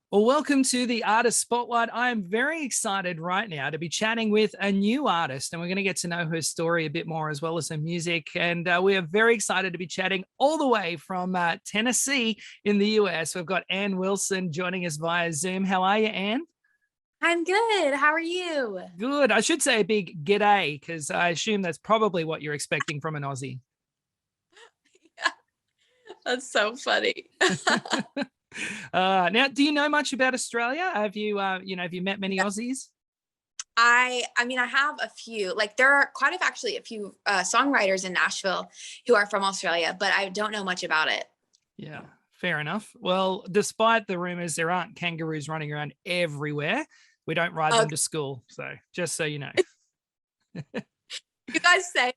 Well, welcome to the Artist Spotlight. I am very excited right now to be chatting with a new artist, and we're going to get to know her story a bit more as well as her music. And we are very excited to be chatting all the way from Tennessee in the US. We've got Ann Wilson joining us via Zoom. How are you, Ann? I'm good. How are you? Good. I should say a big g'day because I assume that's probably what you're expecting from an Aussie. Yeah, that's so funny. Now, do you know much about Australia? Have you met many Yeah. Aussies? I mean, I have a few. Like, there are actually a few songwriters in Nashville who are from Australia, but I don't know much about it. Yeah, fair enough. Well, despite the rumors, there aren't kangaroos running around everywhere. We don't ride them Okay, to school. So just so you know. you guys say,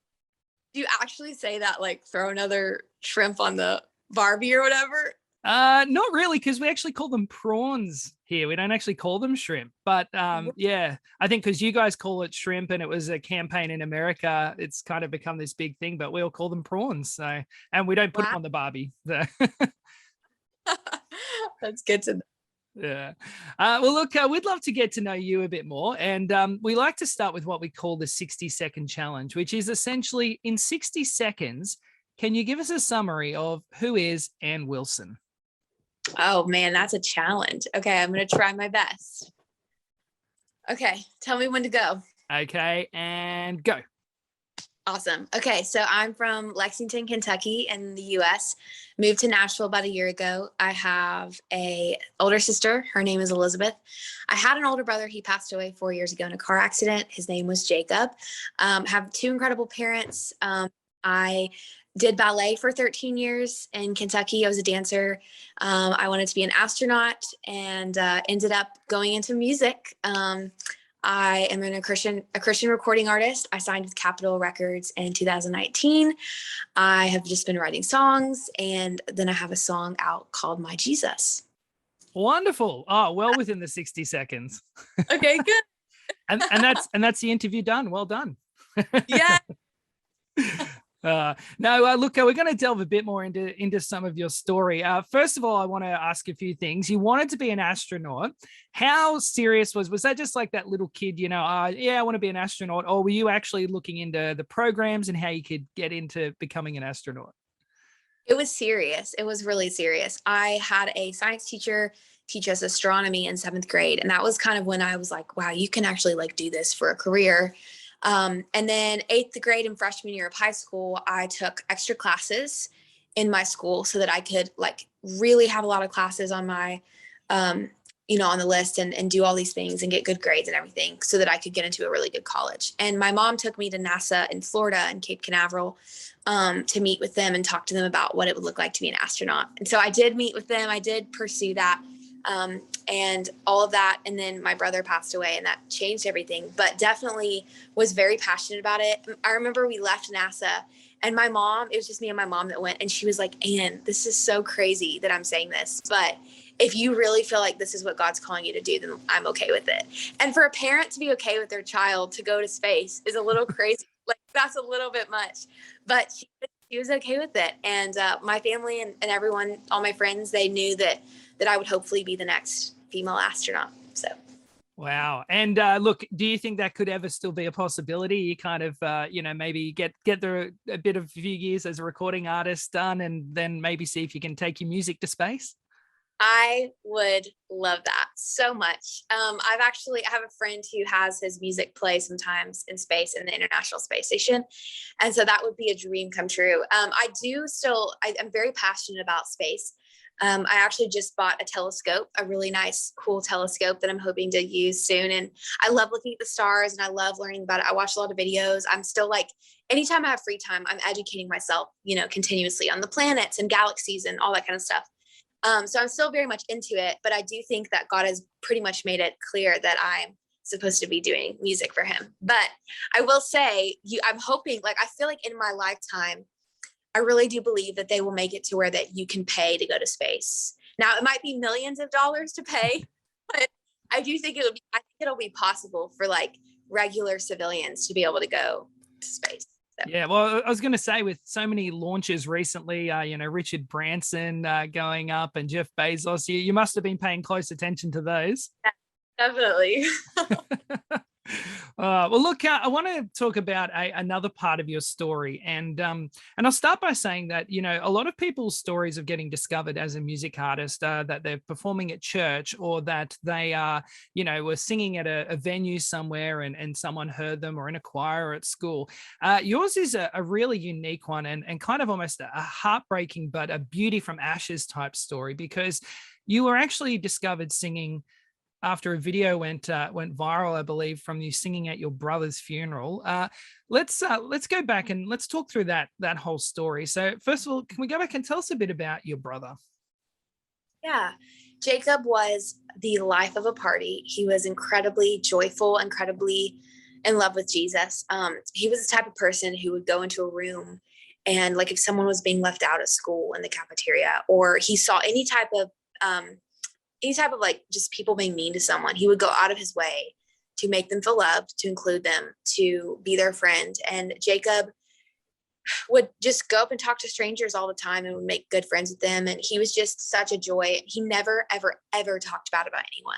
do you actually say that, like, throw another shrimp on the Barbie or whatever? Not really, because we actually call them prawns here. We don't actually call them shrimp. But yeah, I think because you guys call it shrimp and it was a campaign in America, it's kind of become this big thing, but we all call them prawns. So, and we don't put them Wow, on the Barbie. So. that's good to know. Yeah. Well, look, we'd love to get to know you a bit more. And we like to start with what we call the 60-second challenge, which is essentially in 60 seconds, can you give us a summary of who is Ann Wilson? Oh man, that's a challenge. Okay, I'm gonna try my best. Okay, tell me when to go. Okay, and go. Awesome. Okay, so I'm from Lexington, Kentucky in the US. Moved to Nashville about a year ago. I have a older sister. Her name is Elizabeth. I had an older brother. He passed away 4 years ago in a car accident. His name was Jacob. Have two incredible parents. I did ballet for 13 years in Kentucky. I was a dancer. I wanted to be an astronaut and ended up going into music. I am a Christian recording artist. I signed with Capitol Records in 2019. I have just been writing songs, and then I have a song out called My Jesus. Wonderful. Oh, well within the 60 seconds. Okay, good. And that's the interview done. Well done. Yeah. No, look, we're going to delve a bit more into some of your story. First of all, I want to ask a few things. You wanted to be an astronaut. How serious was that? Just like that little kid, yeah, I want to be an astronaut, or were you actually looking into the programs and how you could get into becoming an astronaut? It was serious. It was really serious. I had a science teacher teach us astronomy in seventh grade. And that was kind of when I was like, wow, you can actually like do this for a career. And then eighth grade and freshman year of high school, I took extra classes in my school so that I could like really have a lot of classes on my, on the list and do all these things and get good grades and everything so that I could get into a really good college. And my mom took me to NASA in Florida in Cape Canaveral to meet with them and talk to them about what it would look like to be an astronaut. And so I did meet with them. I did pursue that and all of that. And then my brother passed away and that changed everything, but definitely was very passionate about it. I remember we left NASA and my mom, it was just me and my mom that went, and she was like, Ann, this is so crazy that I'm saying this, but if you really feel like this is what God's calling you to do, then I'm okay with it. And for a parent to be okay with their child to go to space is a little crazy. Like that's a little bit much, but she was okay with it. And my family and everyone, all my friends, they knew that I would hopefully be the next female astronaut. So. Wow. And look, do you think that could ever still be a possibility? You kind of, maybe get a bit of a few years as a recording artist done and then maybe see if you can take your music to space? I would love that so much. I have a friend who has his music play sometimes in space in the International Space Station. And so that would be a dream come true. I'm very passionate about space. I actually just bought a telescope, a really nice, cool telescope that I'm hoping to use soon. And I love looking at the stars and I love learning about it. I watch a lot of videos. I'm still like, anytime I have free time, I'm educating myself, continuously on the planets and galaxies and all that kind of stuff. So I'm still very much into it, but I do think that God has pretty much made it clear that I'm supposed to be doing music for him. But I will say, I'm hoping, like, I feel like in my lifetime, I really do believe that they will make it to where that you can pay to go to space. Now, it might be millions of dollars to pay, but I think it'll be possible for like regular civilians to be able to go to space. Yeah, well, I was going to say, with so many launches recently, Richard Branson going up and Jeff Bezos, you must have been paying close attention to those. Yeah, definitely. Well, look, I want to talk about another part of your story, and I'll start by saying that a lot of people's stories of getting discovered as a music artist, that they're performing at church, or that they are, were singing at a venue somewhere and someone heard them, or in a choir or at school. Yours is a really unique one, and kind of almost a heartbreaking but a beauty from ashes type story, because you were actually discovered singing after a video went viral, I believe, from you singing at your brother's funeral. Let's go back and let's talk through that whole story. So first of all, can we go back and tell us a bit about your brother? Yeah. Jacob was the life of a party. He was incredibly joyful, incredibly in love with Jesus. He was the type of person who would go into a room, and like if someone was being left out of school in the cafeteria, or he saw any type of like just people being mean to someone, he would go out of his way to make them feel loved, to include them, to be their friend. And Jacob would just go up and talk to strangers all the time and would make good friends with them. And he was just such a joy. He never, ever, ever talked bad about anyone.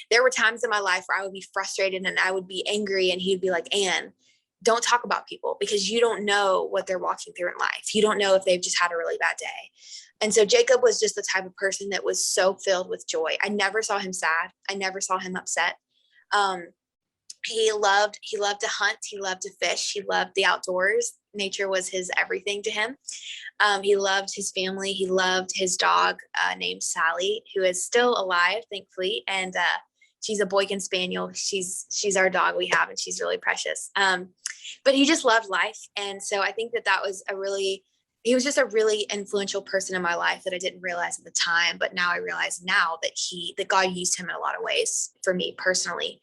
There were times in my life where I would be frustrated and I would be angry, and he'd be like, Ann, don't talk about people, because you don't know what they're walking through in life. You don't know if they've just had a really bad day. And so Jacob was just the type of person that was so filled with joy. I never saw him sad. I never saw him upset. He loved to hunt. He loved to fish. He loved the outdoors. Nature was his everything to him. He loved his family. He loved his dog named Sally, who is still alive, thankfully. And she's a Boykin Spaniel. She's our dog we have, and she's really precious. But he just loved life. And so I think that was he was just a really influential person in my life that I didn't realize at the time, but now I realize now that God used him in a lot of ways for me personally.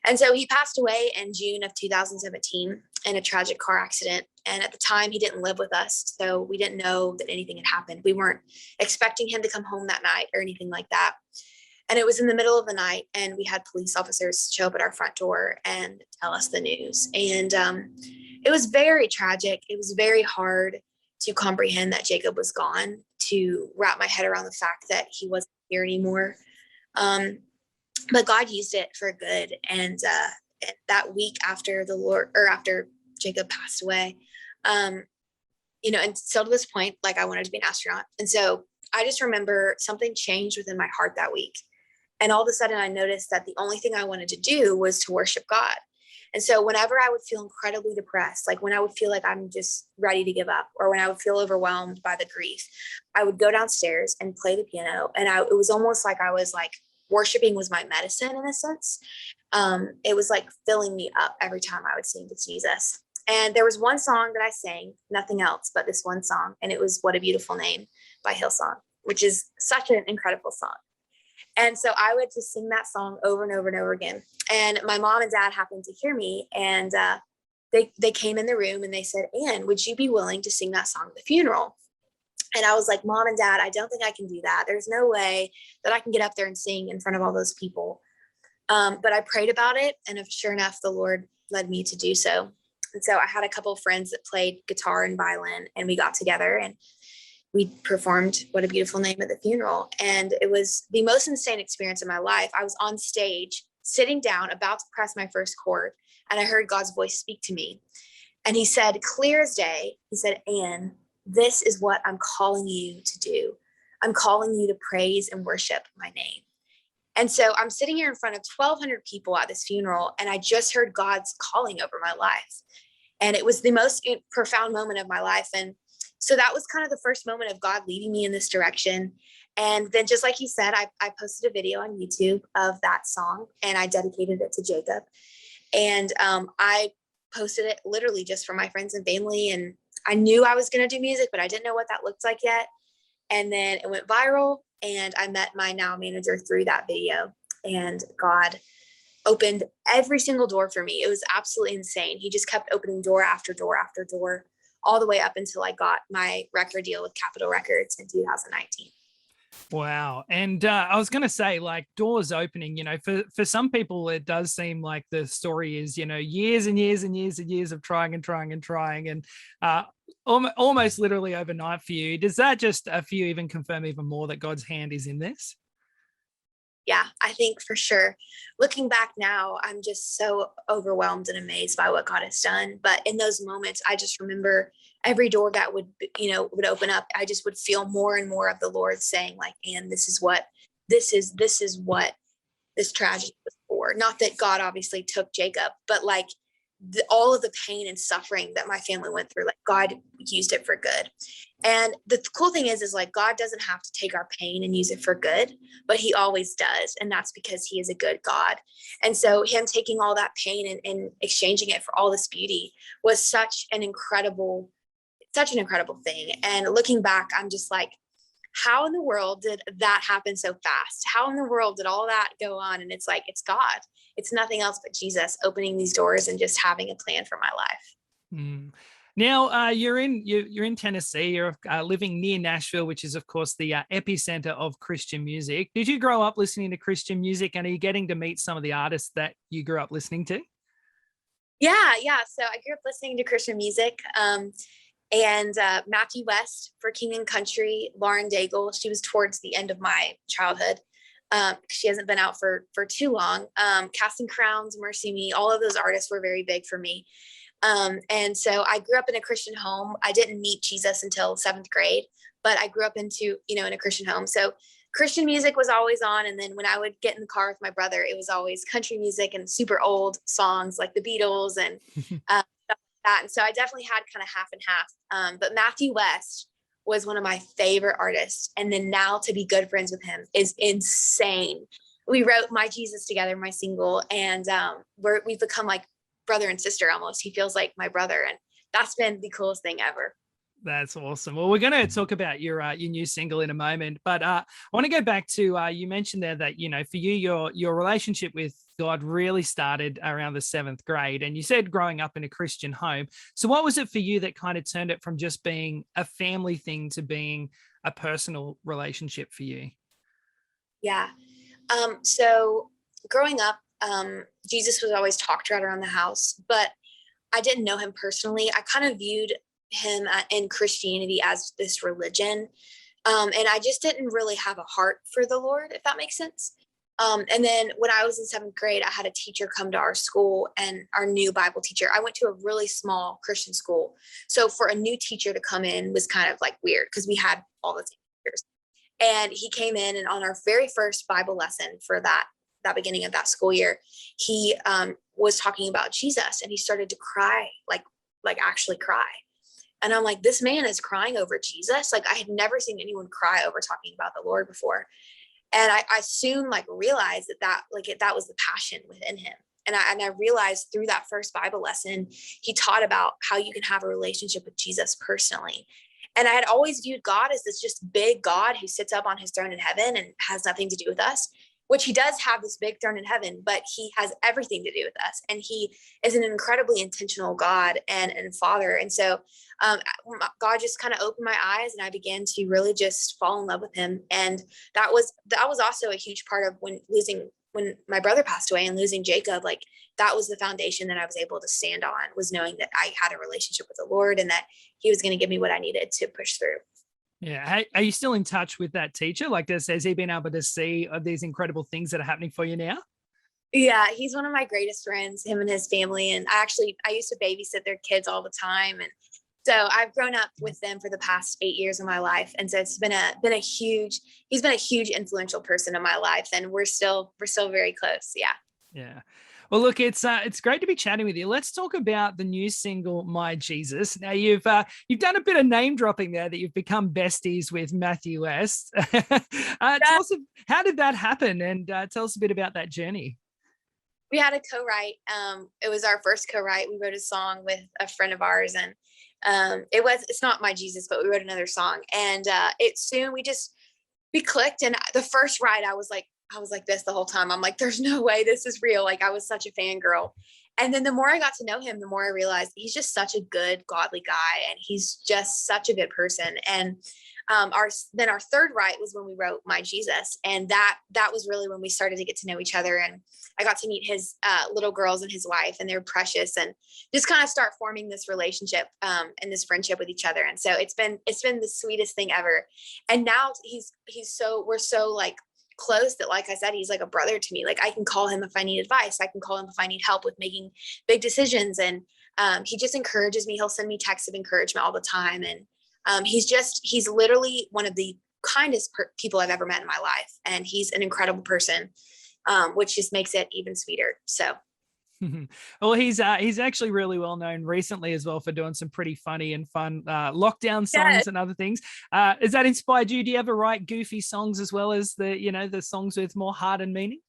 And so he passed away in June of 2017 in a tragic car accident. And at the time, he didn't live with us, so we didn't know that anything had happened. We weren't expecting him to come home that night or anything like that. And it was in the middle of the night, and we had police officers show up at our front door and tell us the news. And it was very tragic. It was very hard to comprehend that Jacob was gone, to wrap my head around the fact that he wasn't here anymore. But God used it for good. And that week after after Jacob passed away, and still to this point, like I wanted to be an astronaut. And so I just remember something changed within my heart that week. And all of a sudden I noticed that the only thing I wanted to do was to worship God. And so whenever I would feel incredibly depressed, like when I would feel like I'm just ready to give up, or when I would feel overwhelmed by the grief, I would go downstairs and play the piano. And it was almost like I was like, worshiping was my medicine in a sense. It was like filling me up every time I would sing to Jesus. And there was one song that I sang, nothing else but this one song. And it was What a Beautiful Name by Hillsong, which is such an incredible song. And so I would just sing that song over and over and over again. And my mom and dad happened to hear me, and they came in the room and they said, Ann, would you be willing to sing that song at the funeral? And I was like, Mom and Dad, I don't think I can do that. There's no way that I can get up there and sing in front of all those people. But I prayed about it, and sure enough, the Lord led me to do so. And so I had a couple of friends that played guitar and violin, and we got together and we performed What a Beautiful Name at the funeral. And it was the most insane experience of my life. I was on stage, sitting down, about to press my first chord, and I heard God's voice speak to me. And he said, clear as day, he said, Ann, this is what I'm calling you to do. I'm calling you to praise and worship my name. And so I'm sitting here in front of 1,200 people at this funeral, and I just heard God's calling over my life. And it was the most profound moment of my life. And so that was kind of the first moment of God leading me in this direction. And then, just like you said, I posted a video on YouTube of that song, and I dedicated it to Jacob. And I posted it literally just for my friends and family. And I knew I was going to do music, but I didn't know what that looked like yet. And then it went viral, and I met my now manager through that video, and God opened every single door for me. It was absolutely insane. He just kept opening door after door after door, all the way up until I got my record deal with Capitol Records in 2019. Wow. And I was going to say, like, doors opening, for some people, it does seem like the story is, years and years and years and years of trying and trying and trying and almost literally overnight for you. Does that just, for you, even confirm even more that God's hand is in this? Yeah, I think for sure. Looking back now, I'm just so overwhelmed and amazed by what God has done. But in those moments, I just remember every door that would open up, I just would feel more and more of the Lord saying, like, and this is what this tragedy was for. Not that God obviously took Jacob, but like all of the pain and suffering that my family went through, like God used it for good. And the cool thing is like God doesn't have to take our pain and use it for good, but he always does. And that's because he is a good God. And so him taking all that pain and exchanging it for all this beauty was such an incredible thing. And looking back, I'm just like, how in the world did that happen so fast? How in the world did all that go on? And it's like, it's God. It's nothing else but Jesus opening these doors and just having a plan for my life. Mm. Now you're in Tennessee. You're living near Nashville, which is of course the epicenter of Christian music. Did you grow up listening to Christian music, and are you getting to meet some of the artists that you grew up listening to? Yeah. So I grew up listening to Christian music. And Matthew West for King and Country, Lauren Daigle. She was towards the end of my childhood. She hasn't been out for too long. Casting Crowns, Mercy Me, all of those artists were very big for me. And so I grew up in a Christian home. I didn't meet Jesus until seventh grade, but I grew up in a Christian home. So Christian music was always on. And then when I would get in the car with my brother, it was always country music and super old songs like the Beatles and stuff like that. And so I definitely had kind of half and half. But Matthew West was one of my favorite artists. And then now to be good friends with him is insane. We wrote My Jesus together, my single, and we've become like brother and sister almost. He feels like my brother, and that's been the coolest thing ever. That's awesome. Well, we're going to talk about your new single in a moment, but I want to go back to you mentioned there that for you your relationship with God really started around the seventh grade, and you said growing up in a Christian home. So, what was it for you that kind of turned it from just being a family thing to being a personal relationship for you? Yeah. So growing up, Jesus was always talked about around the house, but I didn't know him personally. I kind of viewed him in Christianity as this religion. And I just didn't really have a heart for the Lord, if that makes sense. And then when I was in seventh grade, I had a teacher come to our school, and our new Bible teacher. I went to a really small Christian school. So for a new teacher to come in was kind of like weird because we had all the teachers. And he came in, and on our very first Bible lesson for that beginning of that school year, he was talking about Jesus, and he started to cry, like actually cry. And I'm like, this man is crying over Jesus. Like I had never seen anyone cry over talking about the Lord before. And I soon like realized that was the passion within him. And I realized through that first Bible lesson, he taught about how you can have a relationship with Jesus personally. And I had always viewed God as this just big God who sits up on his throne in heaven and has nothing to do with us, which he does have this big throne in heaven, but he has everything to do with us. And he is an incredibly intentional God and father. And so God just kind of opened my eyes, and I began to really just fall in love with him. And that was also a huge part of when my brother passed away and losing Jacob. Like that was the foundation that I was able to stand on, was knowing that I had a relationship with the Lord and that he was going to give me what I needed to push through. Yeah. Hey, are you still in touch with that teacher? Like, has he been able to see these incredible things that are happening for you now? Yeah, he's one of my greatest friends, him and his family. And I used to babysit their kids all the time. And so I've grown up with them for the past 8 years of my life. And so he's been a huge influential person in my life. And we're still very close. Yeah. Yeah. Well, look, it's great to be chatting with you. Let's talk about the new single, My Jesus. Now, you've done a bit of name dropping there, that you've become besties with Matthew West. Tell us, how did that happen, and tell us a bit about that journey. We had a co-write. It was our first co-write. We wrote a song with a friend of ours, and it's not My Jesus, but we wrote another song. And we clicked. And the first write, I was like this the whole time. I'm like, there's no way this is real. Like I was such a fangirl. And then the more I got to know him, the more I realized he's just such a good, godly guy. And he's just such a good person. And Our third write was when we wrote My Jesus, and that was really when we started to get to know each other, and I got to meet his little girls and his wife, and they're precious, and just kind of start forming this relationship and this friendship with each other. And so it's been the sweetest thing ever. And now we're so like close that, like I said, he's like a brother to me. Like I can call him if I need advice. I can call him if I need help with making big decisions. And he just encourages me. He'll send me texts of encouragement all the time. And he's literally one of the kindest people I've ever met in my life. And he's an incredible person, which just makes it even sweeter. So. Well, he's actually really well known recently as well for doing some pretty funny and fun lockdown songs and other things. Has that inspired you? Do you ever write goofy songs as well as the songs with more heart and meaning?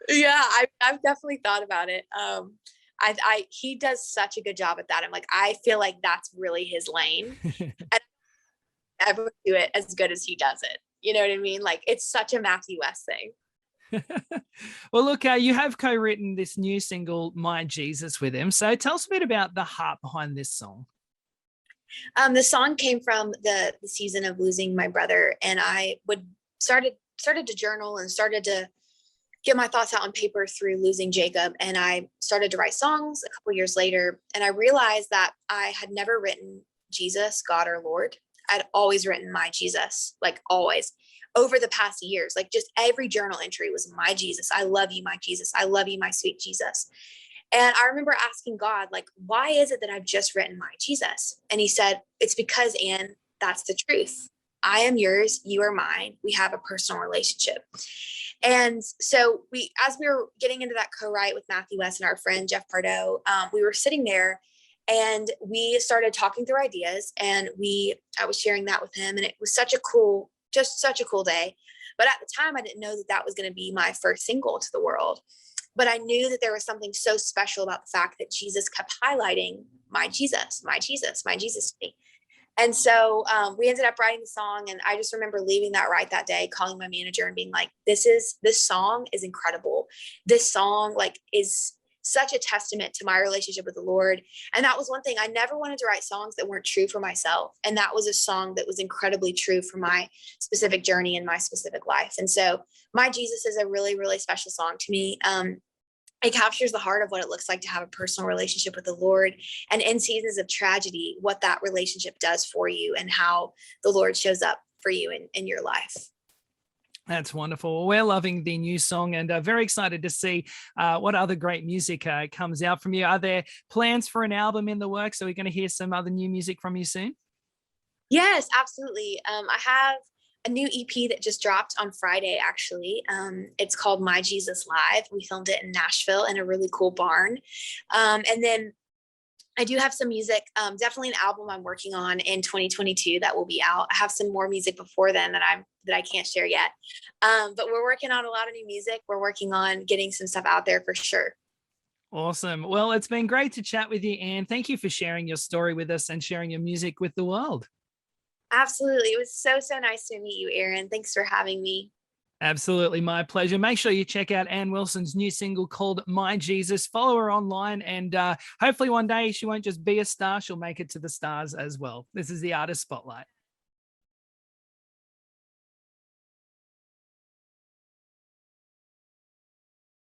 Yeah, I've definitely thought about it. He does such a good job at that. I'm like, I feel like that's really his lane. And I never do it as good as he does it. You know what I mean? Like it's such a Matthew West thing. Well, look, you have co-written this new single, My Jesus, with him. So tell us a bit about the heart behind this song. The song came from the season of losing my brother, and I started to journal and started to get my thoughts out on paper through losing Jacob. And I started to write songs a couple years later, and I realized that I had never written Jesus, God, or Lord. I'd always written My Jesus, like always. Over the past years, like just every journal entry was My Jesus. I love you, my Jesus. I love you, my sweet Jesus. And I remember asking God, like, why is it that I've just written My Jesus? And he said, it's because, Anne, that's the truth. I am yours. You are mine. We have a personal relationship. And so as we were getting into that co-write with Matthew West and our friend, Jeff Pardo, we were sitting there and we started talking through ideas, and I was sharing that with him, and it was such a cool day. But at the time, I didn't know that that was going to be my first single to the world. But I knew that there was something so special about the fact that Jesus kept highlighting My Jesus, my Jesus, my Jesus to me. And so we ended up writing the song. And I just remember leaving that right that day, calling my manager and being like, this song is incredible. This song like is such a testament to my relationship with the Lord. And that was one thing. I never wanted to write songs that weren't true for myself. And that was a song that was incredibly true for my specific journey and my specific life. And so My Jesus is a really, really special song to me. It captures the heart of what it looks like to have a personal relationship with the Lord, and in seasons of tragedy, what that relationship does for you and how the Lord shows up for you in your life. That's wonderful. We're loving the new song, and very excited to see what other great music comes out from you. Are there plans for an album in the works? Are we going to hear some other new music from you soon? Yes, absolutely. I have a new EP that just dropped on Friday, actually. It's called My Jesus Live. We filmed it in Nashville in a really cool barn. And then I do have some music, definitely an album I'm working on in 2022 that will be out. I have some more music before then that I can't share yet. But we're working on a lot of new music. We're working on getting some stuff out there for sure. Awesome. Well, it's been great to chat with you, Anne. Thank you for sharing your story with us and sharing your music with the world. Absolutely. It was so, so nice to meet you, Aaron. Thanks for having me. Absolutely, my pleasure. Make sure you check out Anne Wilson's new single called My Jesus. Follow her online, and hopefully one day she won't just be a star, she'll make it to the stars as well. This is the Artist Spotlight.